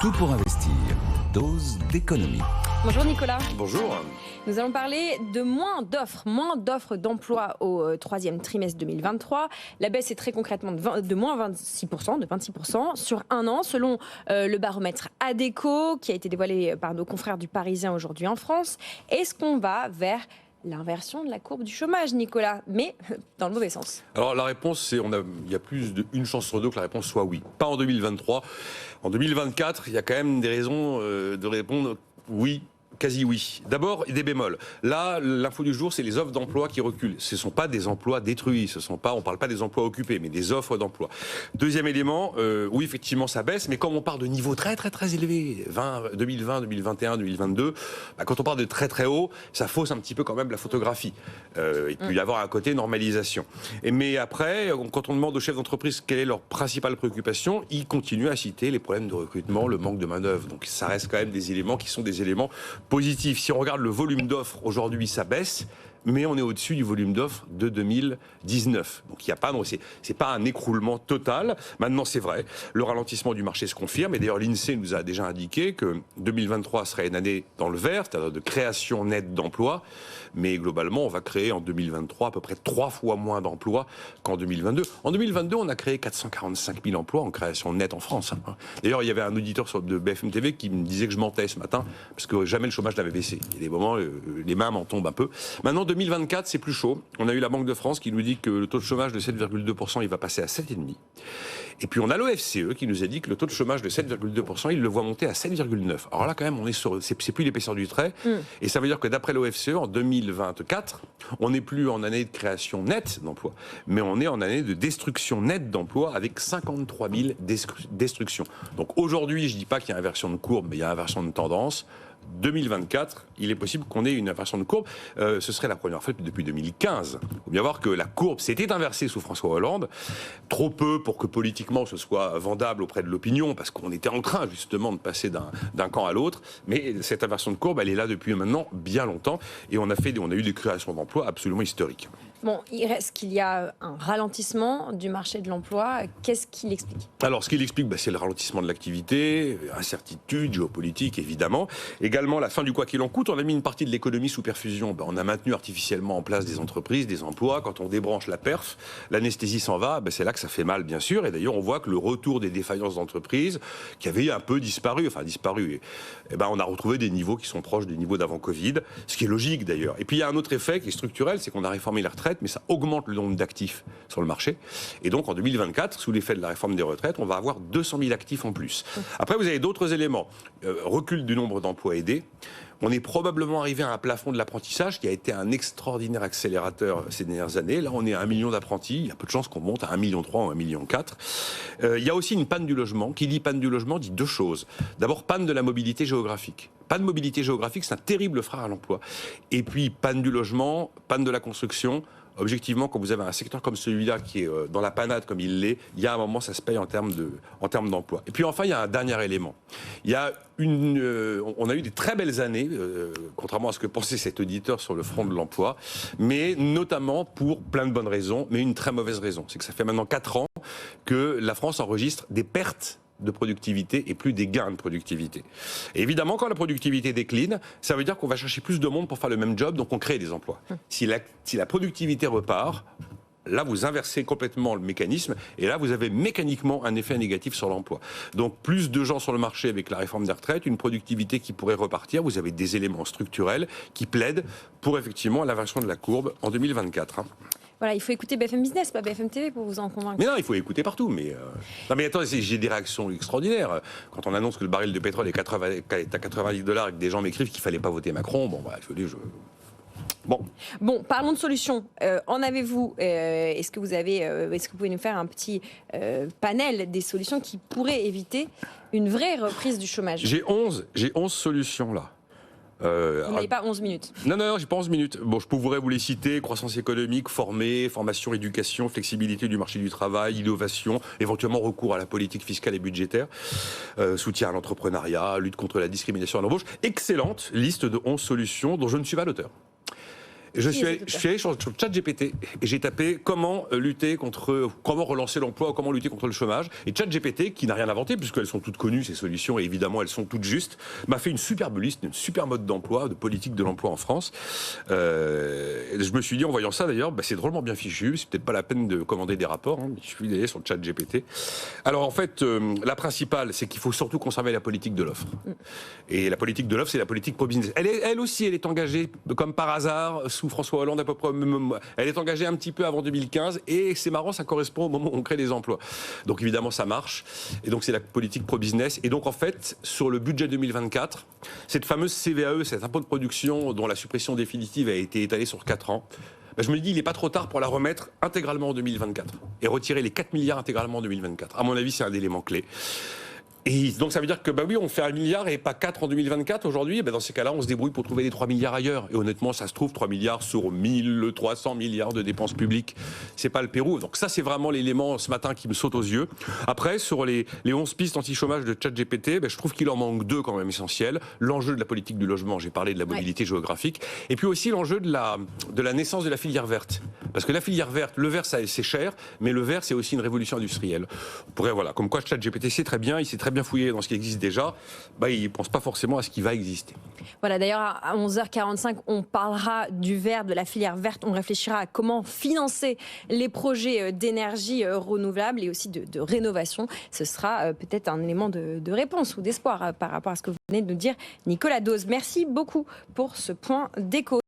Tout pour investir. Dose d'économie. Bonjour Nicolas. Bonjour. Nous allons parler de moins d'offres d'emploi au troisième trimestre 2023. La baisse est très concrètement de moins 26% sur un an, selon le baromètre ADECO, qui a été dévoilé par nos confrères du Parisien aujourd'hui en France. Est-ce qu'on va vers l'inversion de la courbe du chômage, Nicolas, mais dans le mauvais sens? Alors la réponse, c'est il y a plus d'une chance sur deux que la réponse soit oui. Pas en 2023. En 2024, il y a quand même des raisons de répondre oui. Quasi oui. D'abord, des bémols. Là, l'info du jour, c'est les offres d'emploi qui reculent. Ce ne sont pas des emplois détruits. On ne parle pas des emplois occupés, mais des offres d'emploi. Deuxième élément, oui, effectivement, ça baisse, mais comme on part de niveaux très, très, très élevés, 2020, 2021, 2022, quand on part de très, très haut, ça fausse un petit peu quand même la photographie. Il peut y avoir un côté normalisation. Mais après, quand on demande aux chefs d'entreprise quelle est leur principale préoccupation, ils continuent à citer les problèmes de recrutement, le manque de main-d'œuvre. Donc ça reste quand même des éléments qui sont des éléments positif. Si on regarde le volume d'offres, aujourd'hui, ça baisse, mais on est au-dessus du volume d'offres de 2019. Donc il n'y a pas, c'est pas un écroulement total. Maintenant, c'est vrai, le ralentissement du marché se confirme. Et d'ailleurs, l'INSEE nous a déjà indiqué que 2023 serait une année dans le vert, c'est-à-dire de création nette d'emplois. Mais globalement, on va créer en 2023 à peu près 3 fois moins d'emplois qu'en 2022. En 2022, on a créé 445 000 emplois en création nette en France. D'ailleurs, il y avait un auditeur de BFM TV qui me disait que je mentais ce matin, parce que jamais le chômage n'avait baissé. Il y a des moments, les mains m'en tombent un peu. Maintenant, 2024, c'est plus chaud. On a eu la Banque de France qui nous dit que le taux de chômage de 7,2%, il va passer à 7,5%. Et puis on a l'OFCE qui nous a dit que le taux de chômage de 7,2%, il le voit monter à 7,9%. Alors là, quand même, c'est plus l'épaisseur du trait. Et ça veut dire que d'après l'OFCE, en 2024, on n'est plus en année de création nette d'emplois, mais on est en année de destruction nette d'emplois avec 53 000 destructions. Donc aujourd'hui, je ne dis pas qu'il y a inversion de courbe, mais il y a inversion de tendance. 2024, il est possible qu'on ait une inversion de courbe. Ce serait la première fois depuis 2015. Il faut bien voir que la courbe s'était inversée sous François Hollande. Trop peu pour que politiquement ce soit vendable auprès de l'opinion, parce qu'on était en train justement de passer d'un camp à l'autre. Mais cette inversion de courbe, elle est là depuis maintenant bien longtemps. Et on a eu des créations d'emplois absolument historiques. Bon, il reste qu'il y a un ralentissement du marché de l'emploi. Qu'est-ce qu'il explique? Alors, ce qu'il explique, c'est le ralentissement de l'activité, incertitude géopolitique, évidemment. Également, la fin du quoi qu'il en coûte. On a mis une partie de l'économie sous perfusion. On a maintenu artificiellement en place des entreprises, des emplois. Quand on débranche la perf, l'anesthésie s'en va. C'est là que ça fait mal, bien sûr. Et d'ailleurs, on voit que le retour des défaillances d'entreprises, qui avaient un peu disparu, on a retrouvé des niveaux qui sont proches des niveaux d'avant Covid, ce qui est logique d'ailleurs. Et puis, il y a un autre effet qui est structurel, c'est qu'on a réformé les retraites, mais ça augmente le nombre d'actifs sur le marché. Et donc, en 2024, sous l'effet de la réforme des retraites, on va avoir 200 000 actifs en plus. Après, vous avez d'autres éléments. Recul du nombre d'emplois aidés. On est probablement arrivé à un plafond de l'apprentissage qui a été un extraordinaire accélérateur ces dernières années. Là, on est à 1 million d'apprentis. Il y a peu de chances qu'on monte à 1,3 million ou 1,4 million. Il y a aussi une panne du logement. Qui dit panne du logement dit deux choses. D'abord, panne de la mobilité géographique. Panne de mobilité géographique, c'est un terrible frein à l'emploi. Et puis, panne du logement, panne de la construction. Objectivement, quand vous avez un secteur comme celui-là qui est dans la panade comme il l'est, il y a un moment, ça se paye en termes d'emploi. Et puis enfin, il y a un dernier élément. On a eu des très belles années, contrairement à ce que pensait cet auditeur sur le front de l'emploi, mais notamment pour plein de bonnes raisons, mais une très mauvaise raison. C'est que ça fait maintenant 4 ans que la France enregistre des pertes de productivité et plus des gains de productivité. Et évidemment, quand la productivité décline, ça veut dire qu'on va chercher plus de monde pour faire le même job, donc on crée des emplois. Si la productivité repart, là, vous inversez complètement le mécanisme, et là, vous avez mécaniquement un effet négatif sur l'emploi. Donc, plus de gens sur le marché avec la réforme des retraites, une productivité qui pourrait repartir, vous avez des éléments structurels qui plaident pour effectivement l'inversion de la courbe en 2024. Voilà, il faut écouter BFM Business, pas BFM TV pour vous en convaincre. Mais non, il faut écouter partout. Non mais attends, j'ai des réactions extraordinaires. Quand on annonce que le baril de pétrole est à $90 et que des gens m'écrivent qu'il ne fallait pas voter Macron, Bon, parlons de solutions. En avez-vous est-ce que vous pouvez nous faire un petit panel des solutions qui pourraient éviter une vraie reprise du chômage? J'ai 11 solutions là. Vous n'avez pas 11 minutes. Non, j'ai pas 11 minutes. Bon, je pourrais vous les citer: croissance économique, formation, éducation, flexibilité du marché du travail, innovation, éventuellement recours à la politique fiscale et budgétaire, soutien à l'entrepreneuriat, lutte contre la discrimination à l'embauche. Excellente liste de 11 solutions dont je ne suis pas l'auteur. Je suis allé sur ChatGPT et j'ai tapé comment relancer l'emploi, comment lutter contre le chômage. Et ChatGPT, qui n'a rien inventé, puisqu'elles sont toutes connues, ces solutions, et évidemment elles sont toutes justes, m'a fait une superbe liste, une super mode d'emploi, de politique de l'emploi en France. Je me suis dit, en voyant ça d'ailleurs, c'est drôlement bien fichu, c'est peut-être pas la peine de commander des rapports, hein, il suffit d'aller sur ChatGPT. Alors en fait, la principale, c'est qu'il faut surtout conserver la politique de l'offre. Et la politique de l'offre, c'est la politique pro-business. Elle aussi, elle est engagée, comme par hasard, sous François Hollande à peu près. Elle est engagée un petit peu avant 2015, et c'est marrant, ça correspond au moment où on crée des emplois. Donc évidemment, ça marche. Et donc c'est la politique pro-business. Et donc en fait, sur le budget 2024, cette fameuse CVAE, cet impôt de production dont la suppression définitive a été étalée sur 4 ans, je me dis, il n'est pas trop tard pour la remettre intégralement en 2024 et retirer les 4 milliards intégralement en 2024. À mon avis, c'est un élément clé. Et donc ça veut dire que oui, on fait 1 milliard et pas 4 en 2024 aujourd'hui. Dans ces cas-là, on se débrouille pour trouver les 3 milliards ailleurs. Et honnêtement, ça se trouve, 3 milliards sur 1300 milliards de dépenses publiques. C'est pas le Pérou. Donc ça, c'est vraiment l'élément ce matin qui me saute aux yeux. Après, sur les 11 pistes anti-chômage de ChatGPT, je trouve qu'il en manque 2 quand même essentiels. L'enjeu de la politique du logement, j'ai parlé de la mobilité géographique. Et puis aussi l'enjeu de la naissance de la filière verte. Parce que la filière verte, le vert, c'est cher, mais le vert, c'est aussi une révolution industrielle. On pourrait, comme quoi ChatGPT, c'est très bien, il sait très bien fouiller dans ce qui existe déjà, il ne pense pas forcément à ce qui va exister. Voilà, d'ailleurs, à 11h45, on parlera du vert, de la filière verte. On réfléchira à comment financer les projets d'énergie renouvelable et aussi de rénovation. Ce sera peut-être un élément de réponse ou d'espoir par rapport à ce que vous venez de nous dire, Nicolas Dose. Merci beaucoup pour ce point d'écho.